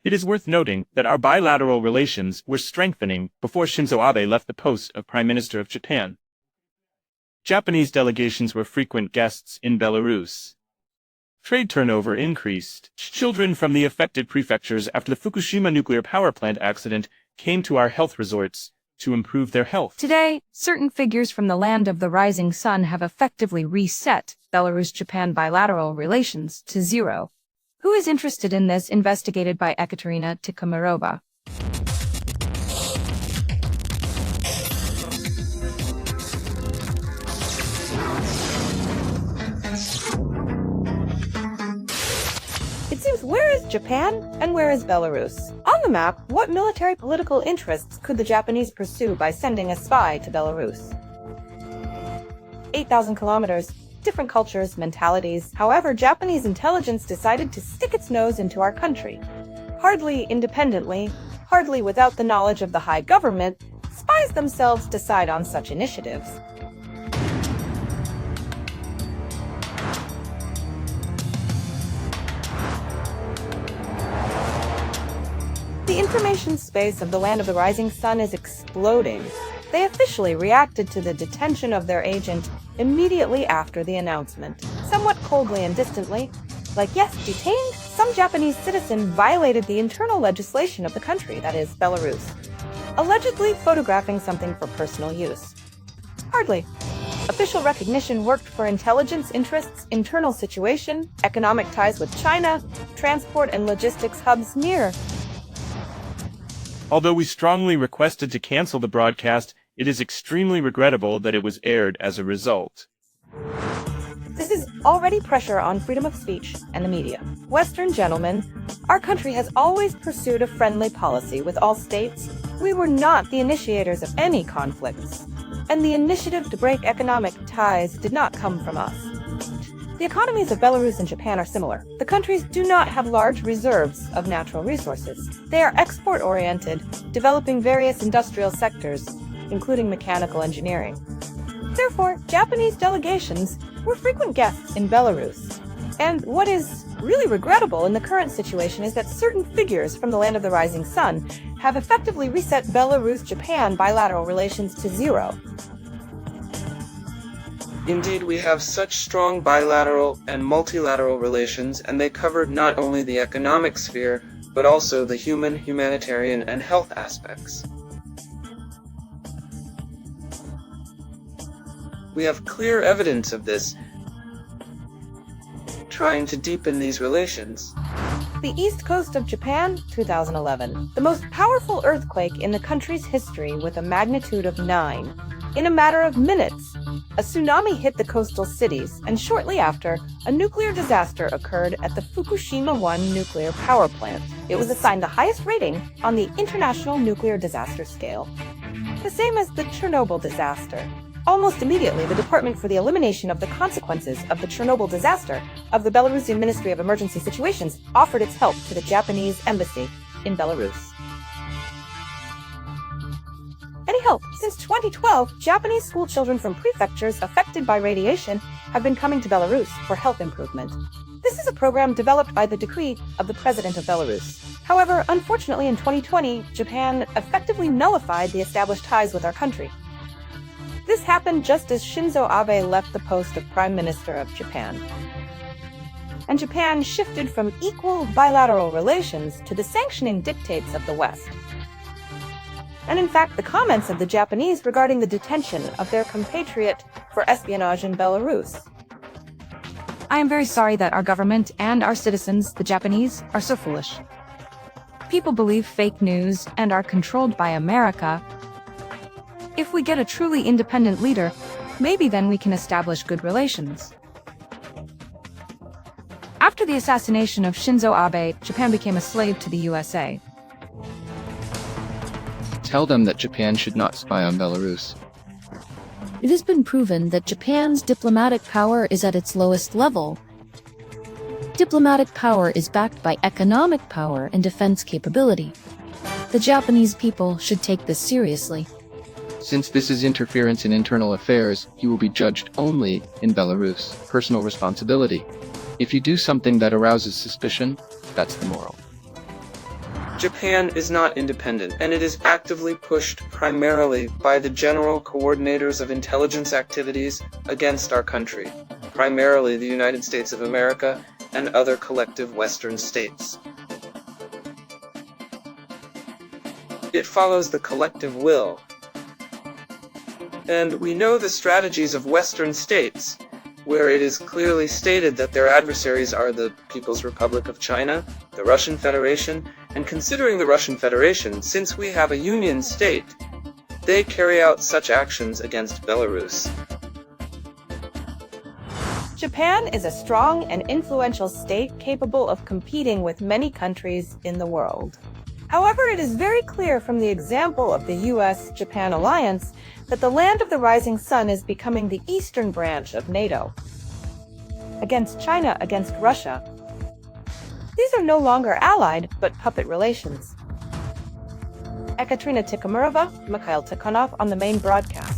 It is worth noting that our bilateral relations were strengthening before Shinzo Abe left the post of Prime Minister of Japan. Japanese delegations were frequent guests in Belarus. Trade turnover increased. Children from the affected prefectures after the Fukushima nuclear power plant accident came to our health resorts to improve their health. Today, certain figures from the land of the rising sun have effectively reset Belarus-Japan bilateral relations to zero. Who is interested in this? Investigated by Ekaterina Tikhomirova. It seems, where is Japan and where is Belarus? On the map, what military political interests could the Japanese pursue by sending a spy to Belarus? 8,000 kilometers, different cultures, mentalities. However, Japanese intelligence decided to stick its nose into our country. Hardly independently, hardly without the knowledge of the high government, spies themselves decide on such initiatives. The information space of the land of the rising sun is exploding. They officially reacted to the detention of their agent immediately after the announcement, somewhat coldly and distantly, like, yes, detained, some Japanese citizen violated the internal legislation of the country, that is, Belarus, allegedly photographing something for personal use. Hardly. Official recognition worked for intelligence interests, internal situation, economic ties with China, transport and logistics hubs near. Although we strongly requested to cancel the broadcast, it is extremely regrettable that it was aired as a result. This is already pressure on freedom of speech and the media. Western gentlemen, our country has always pursued a friendly policy with all states. We were not the initiators of any conflicts, and the initiative to break economic ties did not come from us. The economies of Belarus and Japan are similar. The countries do not have large reserves of natural resources. They are export-oriented, developing various industrial sectors, including mechanical engineering. Therefore, Japanese delegations were frequent guests in Belarus. And what is really regrettable in the current situation is that certain figures from the land of the rising sun have effectively reset Belarus-Japan bilateral relations to zero. Indeed, we have such strong bilateral and multilateral relations, and they cover not only the economic sphere, but also the human, humanitarian, and health aspects. We have clear evidence of this, trying to deepen these relations. The east coast of Japan, 2011. The most powerful earthquake in the country's history with a magnitude of 9. In a matter of minutes, a tsunami hit the coastal cities, and shortly after, a nuclear disaster occurred at the Fukushima 1 nuclear power plant. It was assigned the highest rating on the International Nuclear Disaster Scale, the same as the Chernobyl disaster. Almost immediately, the Department for the Elimination of the Consequences of the Chernobyl Disaster of the Belarusian Ministry of Emergency Situations offered its help to the Japanese embassy in Belarus. Any help? Since 2012, Japanese school children from prefectures affected by radiation have been coming to Belarus for health improvement. This is a program developed by the decree of the President of Belarus. However, unfortunately in 2020, Japan effectively nullified the established ties with our country. This happened just as Shinzo Abe left the post of Prime Minister of Japan. And Japan shifted from equal bilateral relations to the sanctioning dictates of the West. And in fact, the comments of the Japanese regarding the detention of their compatriot for espionage in Belarus. I am very sorry that our government and our citizens, the Japanese, are so foolish. People believe fake news and are controlled by America. If we get a truly independent leader, maybe then we can establish good relations. After the assassination of Shinzo Abe, Japan became a slave to the USA. Tell them that Japan should not spy on Belarus. It has been proven that Japan's diplomatic power is at its lowest level. Diplomatic power is backed by economic power and defense capability. The Japanese people should take this seriously. Since this is interference in internal affairs, you will be judged only in Belarus. Personal responsibility. If you do something that arouses suspicion, that's the moral. Japan is not independent, and it is actively pushed primarily by the general coordinators of intelligence activities against our country, primarily the United States of America and other collective Western states. It follows the collective will. And we know the strategies of Western states, where it is clearly stated that their adversaries are the People's Republic of China, the Russian Federation, and considering the Russian Federation, since we have a union state, they carry out such actions against Belarus. Japan is a strong and influential state capable of competing with many countries in the world. However, it is very clear from the example of the US-Japan alliance that the land of the rising sun is becoming the eastern branch of NATO. Against China, against Russia. These are no longer allied, but puppet relations. Ekaterina Tikhomurova, Mikhail Tikhonov on the main broadcast.